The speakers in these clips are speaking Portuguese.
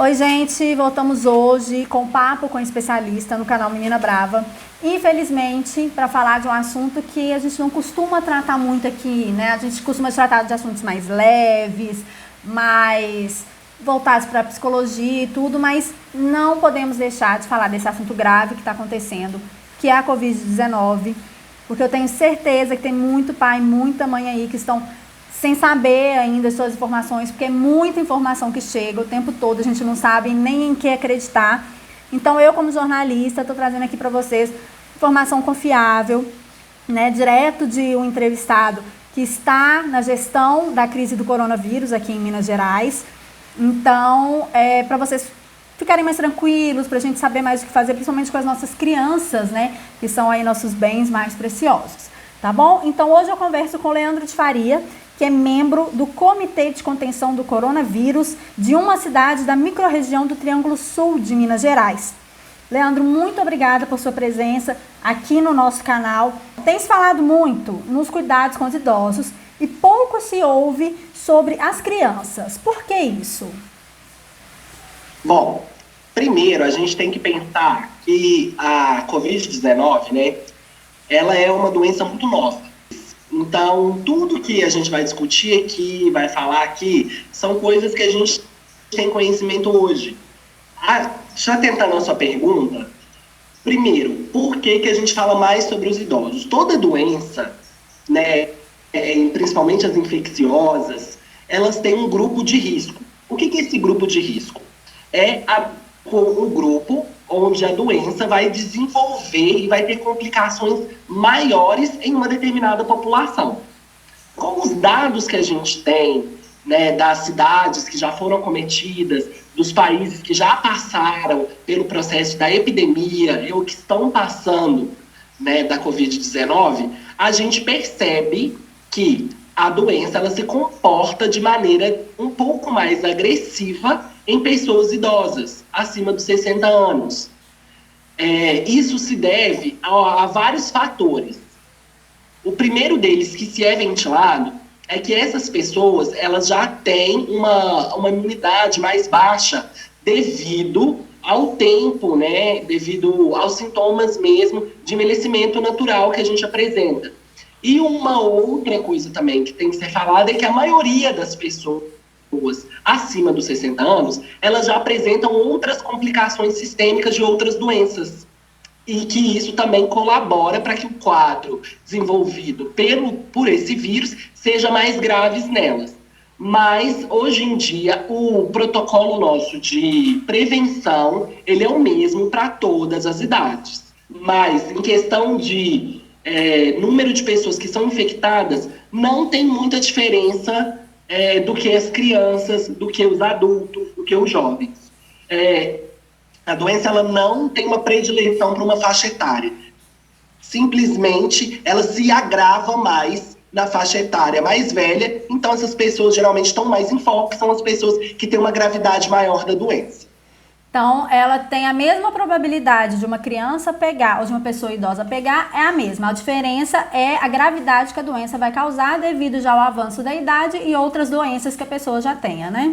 Oi, gente, voltamos hoje com papo com especialista no canal Menina Brava. Infelizmente, para falar de um assunto que a gente não costuma tratar muito aqui, né? A gente costuma tratar de assuntos mais leves, mais voltados para a psicologia e tudo, mas não podemos deixar de falar desse assunto grave que está acontecendo, que é a Covid-19, porque eu tenho certeza que tem muito pai e muita mãe aí que estão sem saber ainda suas informações, porque é muita informação que chega o tempo todo, a gente não sabe nem em que acreditar. Então eu, como jornalista, estou trazendo aqui para vocês informação confiável, né, direto de um entrevistado que está na gestão da crise do coronavírus aqui em Minas Gerais. Então, para vocês ficarem mais tranquilos, para a gente saber mais o que fazer, principalmente com as nossas crianças, né, que são aí nossos bens mais preciosos, tá bom? Então hoje eu converso com o Leandro de Faria, que é membro do Comitê de Contenção do Coronavírus de uma cidade da microrregião do Triângulo Sul de Minas Gerais. Leandro, muito obrigada por sua presença aqui no nosso canal. Tem se falado muito nos cuidados com os idosos e pouco se ouve sobre as crianças. Por que isso? Bom, primeiro a gente tem que pensar que a Covid-19, né, ela é uma doença muito nova. Então, tudo que a gente vai discutir aqui, vai falar aqui, são coisas que a gente tem conhecimento hoje. Já tentando a sua pergunta, primeiro, por que a gente fala mais sobre os idosos? Toda doença, né, principalmente as infecciosas, elas têm um grupo de risco. O que é esse grupo de risco? É um grupo onde a doença vai desenvolver e vai ter complicações maiores em uma determinada população. Com os dados que a gente tem, né, das cidades que já foram acometidas, dos países que já passaram pelo processo da epidemia ou que estão passando, né, da Covid-19, a gente percebe que a doença ela se comporta de maneira um pouco mais agressiva em pessoas idosas, acima dos 60 anos. Isso se deve a vários fatores. O primeiro deles, que se é ventilado, é que essas pessoas elas já têm uma imunidade mais baixa devido ao tempo, né? Devido aos sintomas mesmo de envelhecimento natural que a gente apresenta. E uma outra coisa também que tem que ser falada é que a maioria das pessoas acima dos 60 anos, elas já apresentam outras complicações sistêmicas de outras doenças. E que isso também colabora para que o quadro desenvolvido por esse vírus seja mais grave nelas. Mas, hoje em dia, o protocolo nosso de prevenção, ele é o mesmo para todas as idades. Mas, em questão de número de pessoas que são infectadas, não tem muita diferença do que as crianças, do que os adultos, do que os jovens. A doença ela não tem uma predileção para uma faixa etária. Simplesmente, ela se agrava mais na faixa etária mais velha. Então, essas pessoas geralmente estão mais em foco, são as pessoas que têm uma gravidade maior da doença. Então, ela tem a mesma probabilidade de uma criança pegar ou de uma pessoa idosa pegar, é a mesma. A diferença é a gravidade que a doença vai causar devido já ao avanço da idade e outras doenças que a pessoa já tenha, né?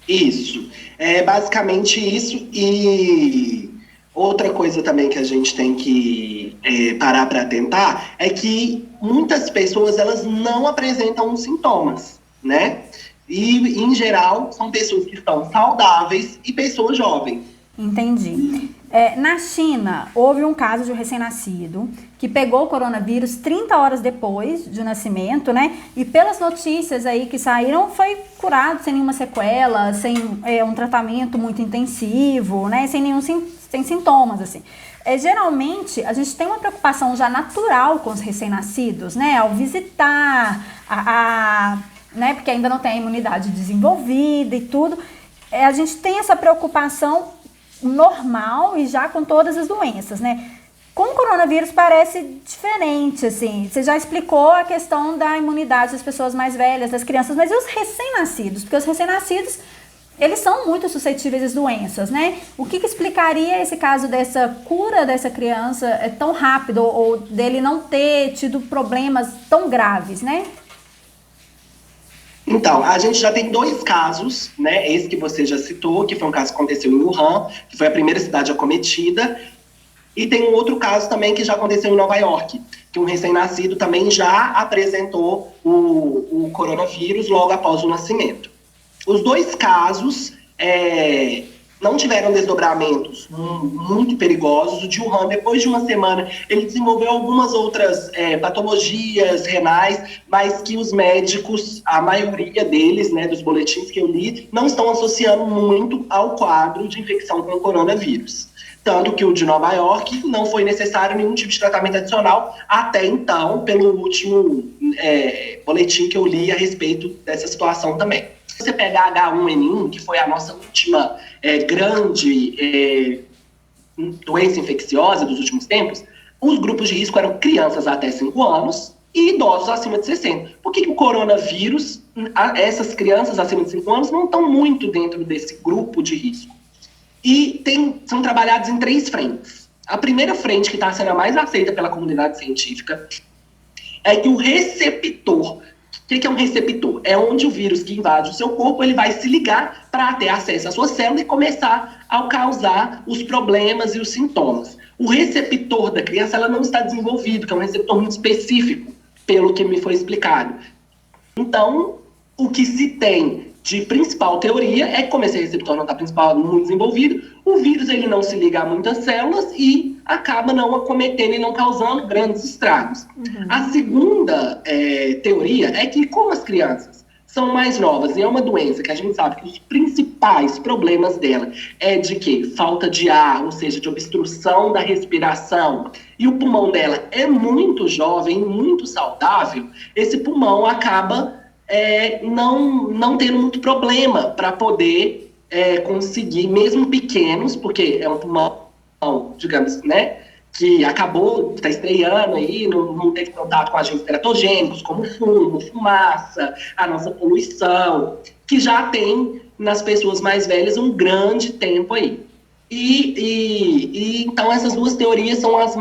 Isso. É basicamente isso. E outra coisa também que a gente tem que parar para atentar é que muitas pessoas elas não apresentam os sintomas, né? E, em geral, são pessoas que estão saudáveis e pessoas jovens. Entendi. Na China, houve um caso de um recém-nascido que pegou o coronavírus 30 horas depois do nascimento, né? E pelas notícias aí que saíram, foi curado sem nenhuma sequela, sem um tratamento muito intensivo, né? Sem sintomas, assim. Geralmente, a gente tem uma preocupação já natural com os recém-nascidos, né? Ao visitar né, porque ainda não tem a imunidade desenvolvida e tudo, a gente tem essa preocupação normal e já com todas as doenças, né? Com o coronavírus parece diferente, assim, você já explicou a questão da imunidade das pessoas mais velhas, das crianças, mas e os recém-nascidos? Porque os recém-nascidos, eles são muito suscetíveis às doenças, né? O que explicaria esse caso dessa cura dessa criança tão rápido ou dele não ter tido problemas tão graves, né? Então, a gente já tem 2 casos, né? Esse que você já citou, que foi um caso que aconteceu em Wuhan, que foi a primeira cidade acometida. E tem um outro caso também que já aconteceu em Nova York, que um recém-nascido também já apresentou o coronavírus logo após o nascimento. Os 2 casos não tiveram desdobramentos muito perigosos. O de Wuhan, depois de uma semana, ele desenvolveu algumas outras patologias renais, mas que os médicos, a maioria deles, né, dos boletins que eu li, não estão associando muito ao quadro de infecção com o coronavírus. Tanto que o de Nova York não foi necessário nenhum tipo de tratamento adicional até então, pelo último boletim que eu li a respeito dessa situação também. Se você pegar H1N1, que foi a nossa última grande doença infecciosa dos últimos tempos, os grupos de risco eram crianças até 5 anos e idosos acima de 60. Por que o coronavírus, essas crianças acima de 5 anos, não estão muito dentro desse grupo de risco? E são trabalhados em 3 frentes. A primeira frente, que está sendo a mais aceita pela comunidade científica, é que o receptor... O que é um receptor? É onde o vírus que invade o seu corpo ele vai se ligar para ter acesso à sua célula e começar a causar os problemas e os sintomas. O receptor da criança ela não está desenvolvido, que é um receptor muito específico, pelo que me foi explicado. Então, o que se tem de principal teoria é que como esse receptor não está muito desenvolvido, o vírus ele não se liga a muitas células e acaba não acometendo e não causando grandes estragos. Uhum. A segunda teoria é que como as crianças são mais novas e é uma doença que a gente sabe que os principais problemas dela é de que falta de ar, ou seja, de obstrução da respiração, e o pulmão dela é muito jovem, muito saudável, esse pulmão acaba não tendo muito problema para poder conseguir, mesmo pequenos, porque é um pulmão, digamos, né, que acabou, está estreando aí, não teve contato com agentes teratogênicos, como fumo, fumaça, a nossa poluição, que já tem nas pessoas mais velhas um grande tempo aí. E então essas 2 teorias são as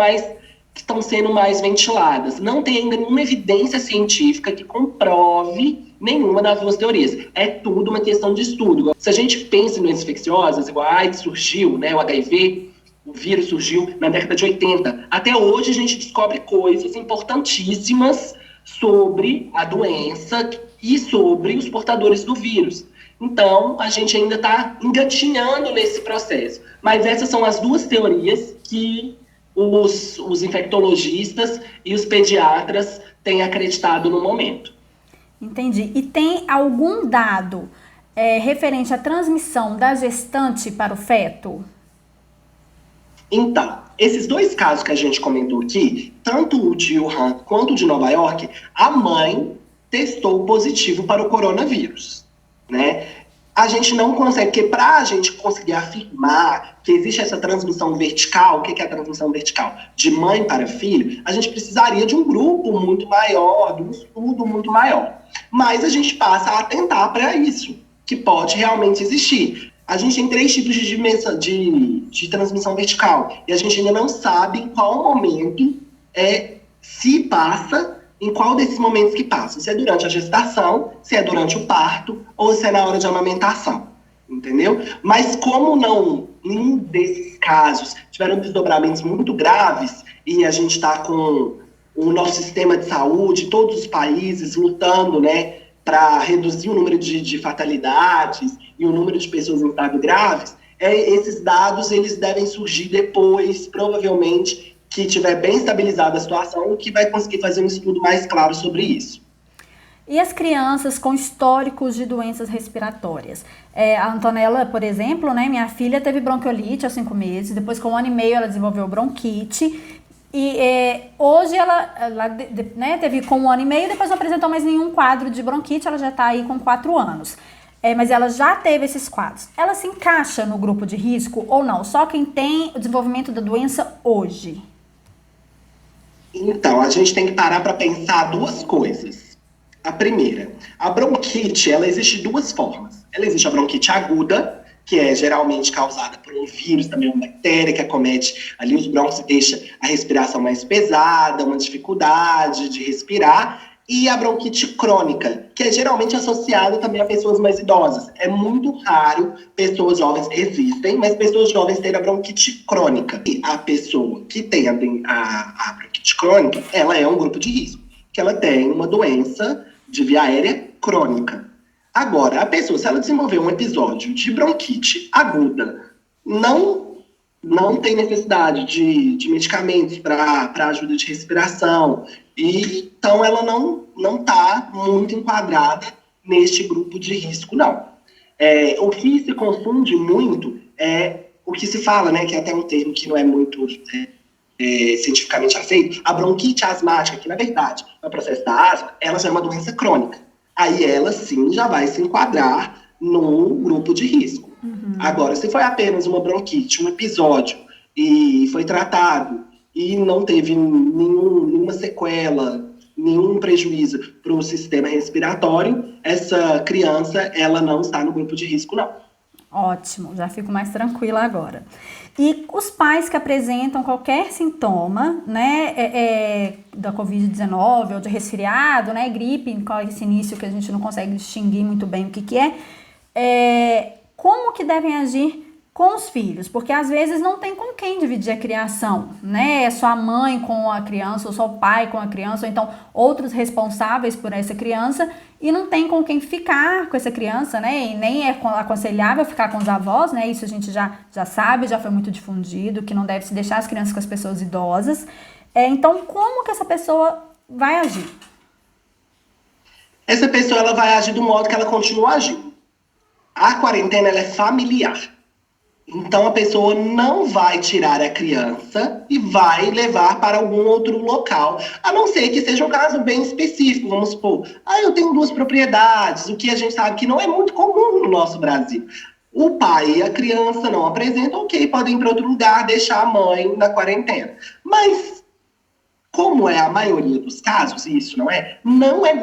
que estão sendo mais ventiladas. Não tem ainda nenhuma evidência científica que comprove nenhuma das 2 teorias. É tudo uma questão de estudo. Se a gente pensa em doenças infecciosas, igual a AIDS surgiu, né, o HIV, o vírus surgiu na década de 80. Até hoje a gente descobre coisas importantíssimas sobre a doença e sobre os portadores do vírus. Então, a gente ainda está engatinhando nesse processo. Mas essas são as 2 teorias que os infectologistas e os pediatras têm acreditado no momento. Entendi. E tem algum dado referente à transmissão da gestante para o feto? Então, esses 2 casos que a gente comentou aqui, tanto o de Wuhan quanto o de Nova York, a mãe testou positivo para o coronavírus, né? A gente não consegue, porque para a gente conseguir afirmar que existe essa transmissão vertical, o que é a transmissão vertical? De mãe para filho, a gente precisaria de um grupo muito maior, de um estudo muito maior. Mas a gente passa a atentar para isso, que pode realmente existir. A gente tem 3 tipos de transmissão vertical, e a gente ainda não sabe em qual momento se passa, em qual desses momentos que passa. Se é durante a gestação, se é durante o parto, ou se é na hora de amamentação, entendeu? Mas como nenhum desses casos tiveram desdobramentos muito graves, e a gente está com o nosso sistema de saúde, todos os países lutando, né, para reduzir o número de fatalidades e o número de pessoas em estado graves, esses dados eles devem surgir depois, provavelmente, que tiver bem estabilizada a situação, que vai conseguir fazer um estudo mais claro sobre isso. E as crianças com históricos de doenças respiratórias? A Antonella, por exemplo, né, minha filha teve bronquiolite aos 5 meses, depois com 1 ano e meio ela desenvolveu bronquite, e hoje ela né, teve com 1 ano e meio, depois não apresentou mais nenhum quadro de bronquite, ela já está aí com 4 anos. Mas ela já teve esses quadros. Ela se encaixa no grupo de risco ou não? Só quem tem o desenvolvimento da doença hoje? Então, a gente tem que parar para pensar 2 coisas. A primeira, a bronquite, ela existe de 2 formas. Ela existe a bronquite aguda, que é geralmente causada por um vírus, também uma bactéria que acomete ali os brônquios e deixa a respiração mais pesada, uma dificuldade de respirar. e a bronquite crônica, que é geralmente associada também a pessoas mais idosas. É muito raro pessoas jovens, existem, mas pessoas jovens terem a bronquite crônica. E a pessoa que tem a bronquite crônica, ela é um grupo de risco, que ela tem uma doença de via aérea crônica. Agora, a pessoa, se ela desenvolver um episódio de bronquite aguda, não tem necessidade de medicamentos para ajuda de respiração, e então ela não está muito enquadrada neste grupo de risco, não. O que se confunde muito é o que se fala, né, que é até um termo que não é muito cientificamente aceito, a bronquite asmática, que na verdade, no processo da asma, ela já é uma doença crônica. Aí ela sim já vai se enquadrar no grupo de risco. Agora, se foi apenas uma bronquite, um episódio, e foi tratado e não teve nenhuma sequela, nenhum prejuízo para o sistema respiratório, essa criança, ela não está no grupo de risco, não. Ótimo, já fico mais tranquila agora. E os pais que apresentam qualquer sintoma, né, da Covid-19 ou de resfriado, né, gripe, com esse início que a gente não consegue distinguir muito bem o que é, como que devem agir com os filhos? Porque às vezes não tem com quem dividir a criação, né? É só a mãe com a criança, ou só o pai com a criança, ou então outros responsáveis por essa criança, e não tem com quem ficar com essa criança, né? E nem é aconselhável ficar com os avós, né? Isso a gente já sabe, já foi muito difundido, que não deve se deixar as crianças com as pessoas idosas. Então, como que essa pessoa vai agir? Essa pessoa, ela vai agir do modo que ela continua agindo. A quarentena, ela é familiar. Então, a pessoa não vai tirar a criança e vai levar para algum outro local, a não ser que seja um caso bem específico. Vamos supor, eu tenho 2 propriedades, o que a gente sabe que não é muito comum no nosso Brasil. O pai e a criança não apresentam, ok, podem ir para outro lugar, deixar a mãe na quarentena. Mas, como é a maioria dos casos, isso não é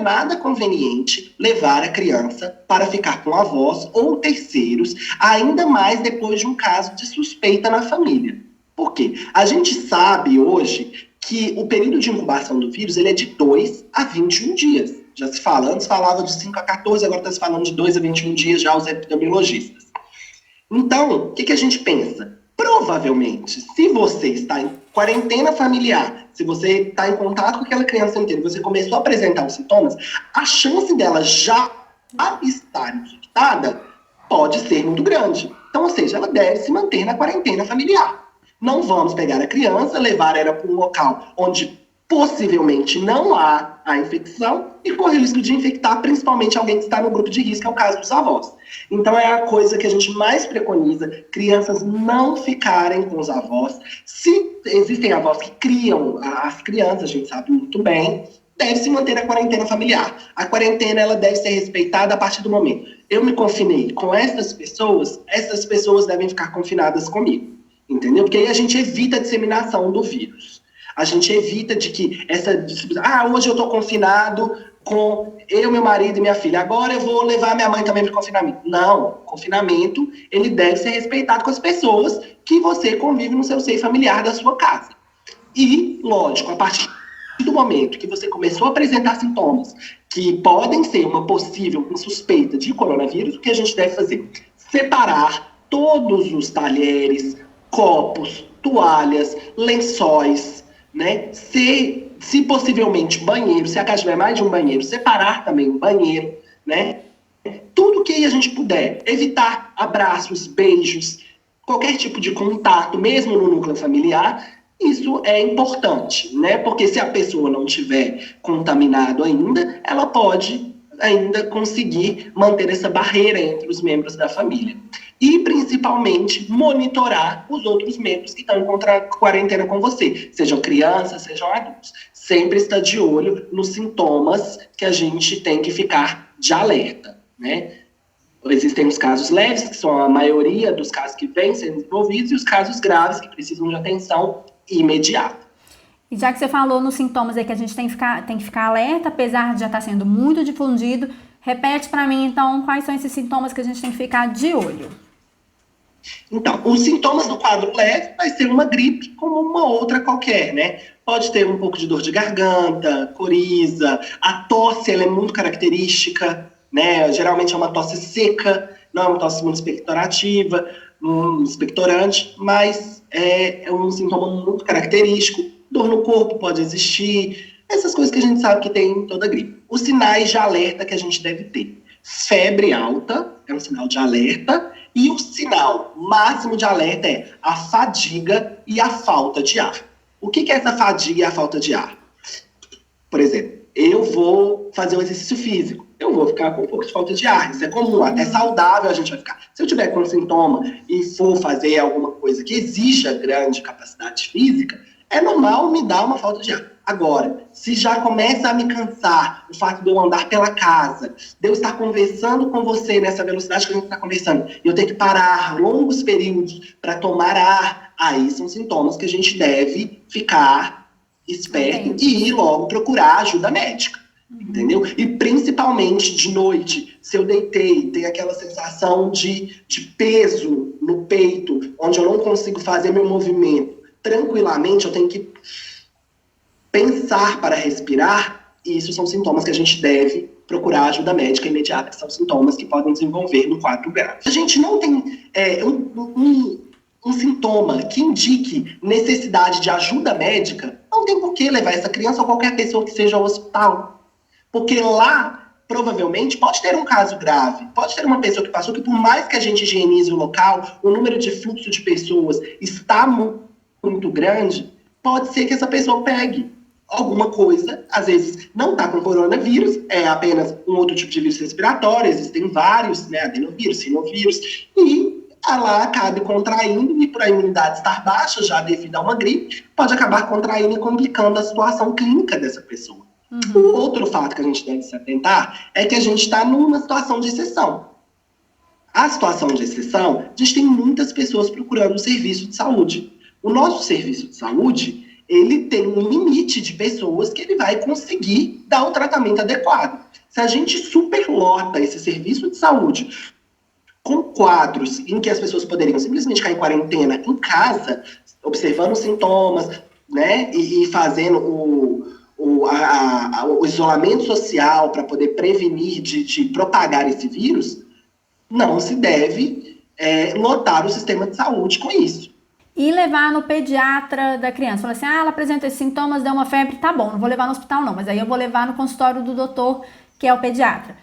nada conveniente levar a criança para ficar com avós ou terceiros, ainda mais depois de um caso de suspeita na família. Por quê? A gente sabe hoje que o período de incubação do vírus ele é de 2 a 21 dias. Já se fala, antes falava de 5 a 14, agora está se falando de 2 a 21 dias já os epidemiologistas. Então, o que a gente pensa? Provavelmente, se você está em quarentena familiar, se você está em contato com aquela criança inteira, você começou a apresentar os sintomas, a chance dela já estar infectada pode ser muito grande. Então, ou seja, ela deve se manter na quarentena familiar. Não vamos pegar a criança, levar ela para um local onde possivelmente não há a infecção e corre o risco de infectar principalmente alguém que está no grupo de risco, é o caso dos avós. Então é a coisa que a gente mais preconiza, crianças não ficarem com os avós. Se existem avós que criam as crianças, a gente sabe muito bem, deve se manter a quarentena familiar. A quarentena ela deve ser respeitada a partir do momento. Eu me confinei com essas pessoas devem ficar confinadas comigo, entendeu? Porque aí a gente evita a disseminação do vírus. A gente evita de que hoje eu estou confinado com eu, meu marido e minha filha. Agora eu vou levar minha mãe também para o confinamento. Não, o confinamento ele deve ser respeitado com as pessoas que você convive no seu seio familiar da sua casa. E, lógico, a partir do momento que você começou a apresentar sintomas que podem ser uma possível suspeita de coronavírus, o que a gente deve fazer? Separar todos os talheres, copos, toalhas, lençóis, né? Se possivelmente banheiro, se a casa tiver mais de um banheiro, separar também o banheiro, né? Tudo que a gente puder, evitar abraços, beijos, qualquer tipo de contato, mesmo no núcleo familiar, isso é importante, né? Porque se a pessoa não tiver contaminado ainda, ela pode ainda conseguir manter essa barreira entre os membros da família. E, principalmente, monitorar os outros membros que estão em quarentena com você, sejam crianças, sejam adultos. Sempre está de olho nos sintomas que a gente tem que ficar de alerta, né? Existem os casos leves, que são a maioria dos casos que vêm sendo desenvolvidos, e os casos graves, que precisam de atenção imediata. E já que você falou nos sintomas aí que a gente tem que ficar alerta, apesar de já estar sendo muito difundido, repete para mim, então, quais são esses sintomas que a gente tem que ficar de olho? Então, os sintomas do quadro leve vai ser uma gripe como uma outra qualquer, né? pode ter um pouco de dor de garganta, coriza, a tosse ela é muito característica, né? Geralmente é uma tosse seca, não é uma tosse muito expectorativa, expectorante, mas é um sintoma muito característico. Dor no corpo pode existir, essas coisas que a gente sabe que tem em toda gripe. Os sinais de alerta que a gente deve ter. Febre alta é um sinal de alerta, e o sinal máximo de alerta é a fadiga e a falta de ar. O que é essa fadiga e a falta de ar? Por exemplo, eu vou fazer um exercício físico, eu vou ficar com um pouco de falta de ar, isso é comum, até saudável a gente vai ficar. Se eu tiver com um sintoma e for fazer alguma coisa que exija grande capacidade física, é normal me dar uma falta de ar. Agora, se já começa a me cansar o fato de eu andar pela casa, de eu estar conversando com você nessa velocidade que a gente está conversando, e eu ter que parar longos períodos para tomar ar, aí são sintomas que a gente deve ficar esperto e ir logo procurar ajuda médica, entendeu? E principalmente de noite, se eu deitei, tem aquela sensação de peso no peito, onde eu não consigo fazer meu movimento tranquilamente, eu tenho que pensar para respirar, e isso são sintomas que a gente deve procurar ajuda médica imediata, que são sintomas que podem desenvolver no quadro grave. A gente não tem um sintoma que indique necessidade de ajuda médica, não tem por que levar essa criança ou qualquer pessoa que seja ao hospital. Porque lá, provavelmente, pode ter um caso grave, pode ter uma pessoa que passou, que por mais que a gente higienize o local, o número de fluxo de pessoas está muito grande, pode ser que essa pessoa pegue alguma coisa, às vezes não está com coronavírus, é apenas um outro tipo de vírus respiratório, existem vários, né, adenovírus, sinovírus, e ela acabe contraindo, e por a imunidade estar baixa, já devido a uma gripe, pode acabar contraindo e complicando a situação clínica dessa pessoa. O outro fato que a gente deve se atentar é que a gente está numa situação de exceção. A situação de exceção, a gente tem muitas pessoas procurando um serviço de saúde. O nosso serviço de saúde, ele tem um limite de pessoas que ele vai conseguir dar o tratamento adequado. Se a gente superlota esse serviço de saúde com quadros em que as pessoas poderiam simplesmente ficar em quarentena em casa, observando os sintomas, né, e fazendo o isolamento social para poder prevenir de propagar esse vírus, não se deve lotar o sistema de saúde com isso. E levar no pediatra da criança. Falar assim, ela apresenta esses sintomas, deu uma febre, tá bom, não vou levar no hospital não, mas aí eu vou levar no consultório do doutor, que é o pediatra.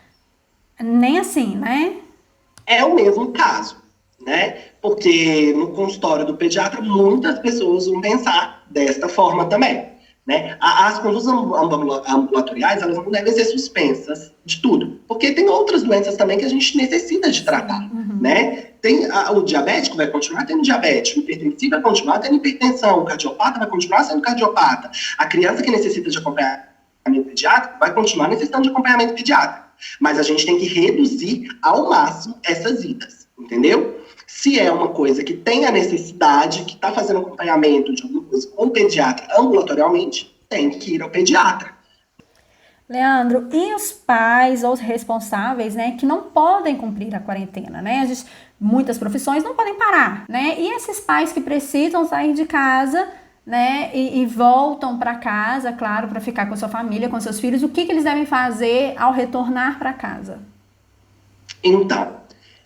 Nem assim, né? É o mesmo caso, né? Porque no consultório do pediatra, muitas pessoas vão pensar desta forma também, né? As condutas ambulatoriais, elas não devem ser suspensas de tudo, porque tem outras doenças também que a gente necessita de tratar, né? Tem o diabético vai continuar tendo diabetes, o hipertensivo vai continuar tendo hipertensão, o cardiopata vai continuar sendo cardiopata, a criança que necessita de acompanhamento pediátrico vai continuar necessitando de acompanhamento pediátrico, mas a gente tem que reduzir ao máximo essas idas, entendeu? Se é uma coisa que tem a necessidade, que está fazendo acompanhamento de alguma coisa com o pediatra ambulatorialmente, tem que ir ao pediatra. Leandro, e os pais ou os responsáveis, né, que não podem cumprir a quarentena, né? Muitas profissões não podem parar, né? E esses pais que precisam sair de casa, né, e voltam para casa, claro, para ficar com a sua família, com seus filhos, o que eles devem fazer ao retornar para casa? Então,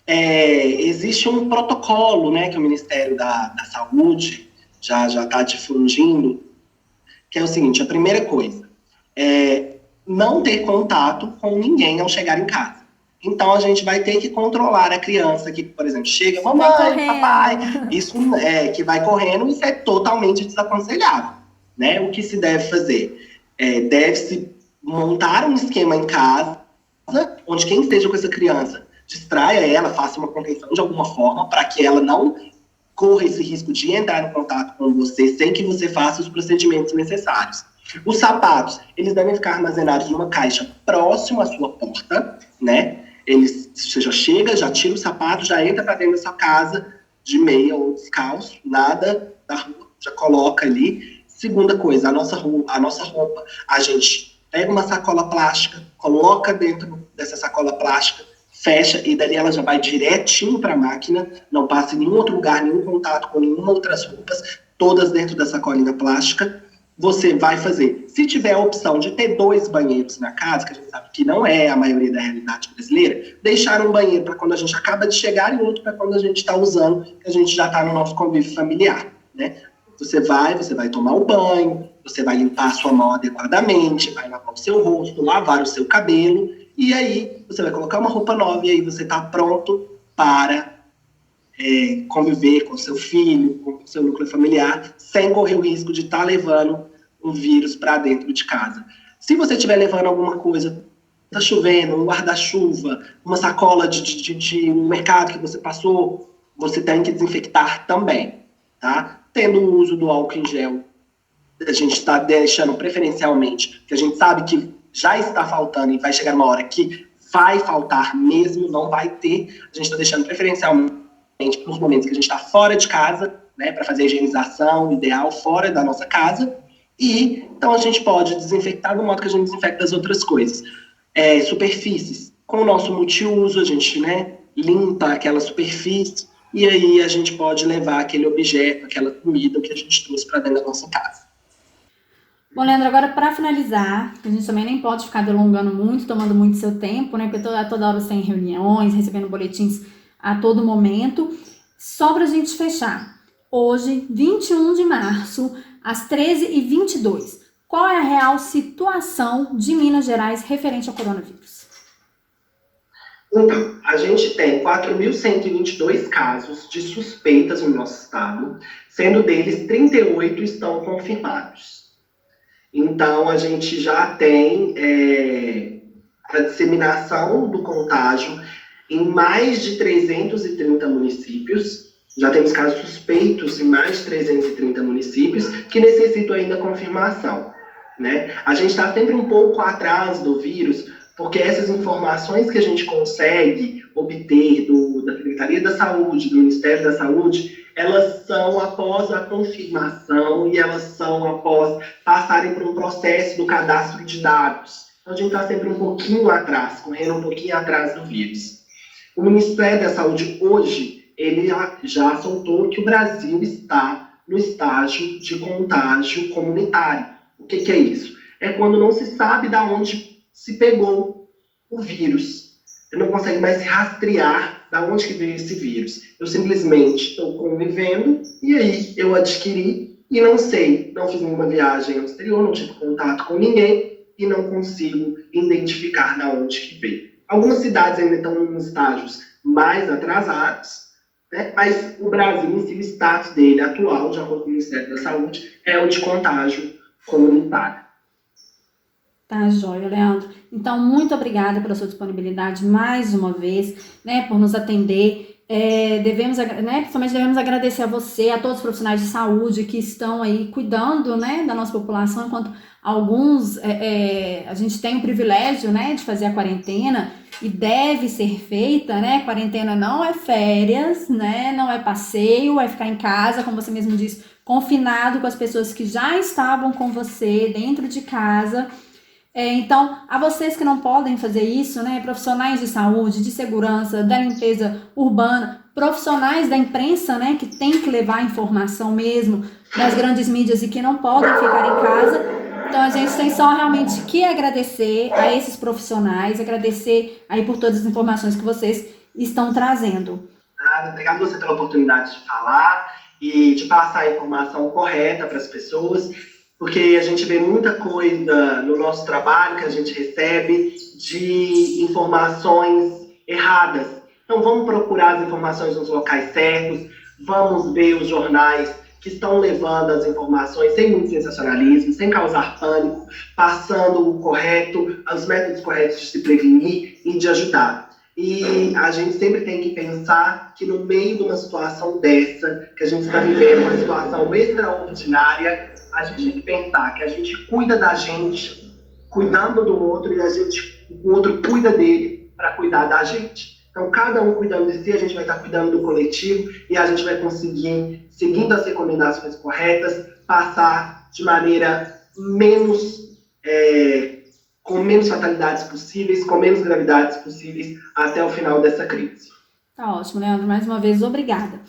existe um protocolo, né, que o Ministério da Saúde já está difundindo, que é o seguinte: a primeira coisa é não ter contato com ninguém ao chegar em casa. Então, a gente vai ter que controlar a criança que, por exemplo, chega, mamãe, papai, isso que vai correndo, isso é totalmente desaconselhável, né? O que se deve fazer? Deve-se montar um esquema em casa, onde quem esteja com essa criança distraia ela, faça uma contenção de alguma forma, para que ela não corra esse risco de entrar em contato com você sem que você faça os procedimentos necessários. Os sapatos, eles devem ficar armazenados numa caixa próximo à sua porta, né? Você já chega, já tira o sapato, já entra para dentro da sua casa, de meia ou descalço, nada da rua, já coloca ali. Segunda coisa, a nossa roupa, a gente pega uma sacola plástica, coloca dentro dessa sacola plástica, fecha, e dali ela já vai direitinho para a máquina, não passa em nenhum outro lugar, nenhum contato com nenhuma outras roupas, todas dentro da sacolinha plástica. você vai fazer? Se tiver a opção de ter 2 banheiros na casa, que a gente sabe que não é a maioria da realidade brasileira, deixar um banheiro para quando a gente acaba de chegar e outro para quando a gente está usando, que a gente já está no nosso convívio familiar, né? Você vai tomar o banho, você vai limpar a sua mão adequadamente, vai lavar o seu rosto, lavar o seu cabelo, e aí você vai colocar uma roupa nova e aí você está pronto para conviver com seu filho, com seu núcleo familiar, sem correr o risco de estar levando um vírus para dentro de casa. Se você estiver levando alguma coisa, está chovendo, um guarda-chuva, uma sacola de um mercado que você passou, você tem que desinfectar também, tá? Tendo o uso do álcool em gel, a gente está deixando preferencialmente, que a gente sabe que já está faltando e vai chegar uma hora que vai faltar mesmo, não vai ter, a gente está deixando preferencialmente nos momentos que a gente está fora de casa, né, para fazer a higienização ideal fora da nossa casa, e então a gente pode desinfectar do modo que a gente desinfecta as outras coisas. Superfícies, com o nosso multiuso, a gente, né, limpa aquela superfície, e aí a gente pode levar aquele objeto, aquela comida que a gente trouxe para dentro da nossa casa. Bom, Leandro, agora para finalizar, a gente também nem pode ficar delongando muito, tomando muito seu tempo, né? Porque toda hora você tem reuniões, recebendo boletins a todo momento. Só para a gente fechar, hoje, 21 de março, às 13h22, qual é a real situação de Minas Gerais referente ao coronavírus? Então, a gente tem 4.122 casos de suspeitas no nosso estado, sendo deles 38 estão confirmados. Então, a gente já tem a disseminação do contágio em mais de 330 municípios. Já temos casos suspeitos em mais de 330 municípios que necessitam ainda confirmação, né? A gente está sempre um pouco atrás do vírus, porque essas informações que a gente consegue obter da Secretaria da Saúde, do Ministério da Saúde, elas são após a confirmação e elas são após passarem por um processo do cadastro de dados. Então, a gente está sempre um pouquinho atrás, correndo um pouquinho atrás do vírus. O Ministério da Saúde, hoje, ele já soltou que o Brasil está no estágio de contágio comunitário. O que é isso? É quando não se sabe de onde se pegou o vírus. Você não consegue mais rastrear de onde que veio esse vírus. Eu simplesmente estou convivendo e aí eu adquiri e não sei, não fiz nenhuma viagem ao exterior, não tive contato com ninguém e não consigo identificar de onde que veio. Algumas cidades ainda estão em estágios mais atrasados, né? Mas o Brasil em si, o status dele atual, de acordo com o Ministério da Saúde, é o de contágio comunitário. Tá, joia, Leandro. Então, muito obrigada pela sua disponibilidade mais uma vez, né, por nos atender. Principalmente devemos agradecer a você, a todos os profissionais de saúde que estão aí cuidando, né, da nossa população, enquanto alguns, a gente tem o privilégio, né, de fazer a quarentena e deve ser feita, né, quarentena não é férias, né, não é passeio, é ficar em casa, como você mesmo disse, confinado com as pessoas que já estavam com você dentro de casa. Então, a vocês que não podem fazer isso, né, profissionais de saúde, de segurança, da limpeza urbana, profissionais da imprensa, né, que tem que levar a informação mesmo das grandes mídias e que não podem ficar em casa. Então, a gente tem só realmente que agradecer a esses profissionais, agradecer aí por todas as informações que vocês estão trazendo. Obrigado a você pela oportunidade de falar e de passar a informação correta para as pessoas, porque a gente vê muita coisa no nosso trabalho que a gente recebe de informações erradas. Então, vamos procurar as informações nos locais certos, vamos ver os jornais que estão levando as informações sem muito sensacionalismo, sem causar pânico, passando o correto, os métodos corretos de se prevenir e de ajudar. E a gente sempre tem que pensar que no meio de uma situação dessa, que a gente está vivendo uma situação extraordinária, a gente tem que pensar que a gente cuida da gente, cuidando do outro, e o outro cuida dele para cuidar da gente. Então, cada um cuidando de si, a gente vai estar cuidando do coletivo e a gente vai conseguir, seguindo as recomendações corretas, passar de maneira com menos fatalidades possíveis, com menos gravidades possíveis até o final dessa crise. Tá ótimo, Leandro. Mais uma vez, obrigada.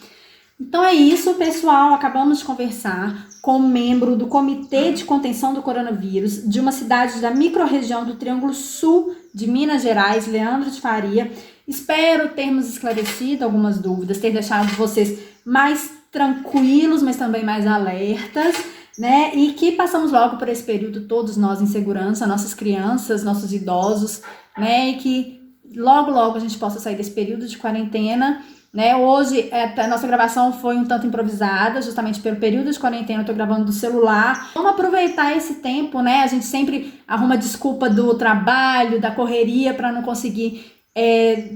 Então é isso, pessoal. Acabamos de conversar com um membro do Comitê de Contenção do Coronavírus de uma cidade da microrregião do Triângulo Sul de Minas Gerais, Leandro de Faria. Espero termos esclarecido algumas dúvidas, ter deixado vocês mais tranquilos, mas também mais alertas, né? E que passamos logo por esse período, todos nós em segurança, nossas crianças, nossos idosos, né? E que logo a gente possa sair desse período de quarentena, né? Hoje a nossa gravação foi um tanto improvisada, justamente pelo período de quarentena. Eu tô gravando do celular. Vamos aproveitar esse tempo, né? A gente sempre arruma desculpa do trabalho, da correria, para não conseguir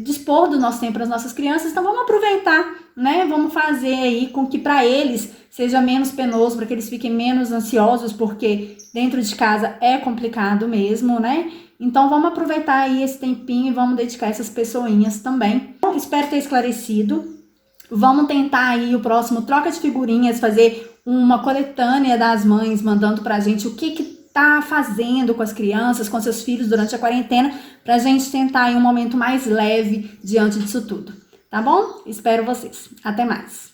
dispor do nosso tempo para as nossas crianças. Então vamos aproveitar, né? Vamos fazer aí com que para eles seja menos penoso, para que eles fiquem menos ansiosos, porque dentro de casa é complicado mesmo, né? Então vamos aproveitar aí esse tempinho e vamos dedicar essas pessoinhas também. Bom, espero ter esclarecido. Vamos tentar aí o próximo troca de figurinhas, fazer uma coletânea das mães mandando pra gente o que tá fazendo com as crianças, com seus filhos durante a quarentena, pra gente tentar aí um momento mais leve diante disso tudo. Tá bom? Espero vocês. Até mais.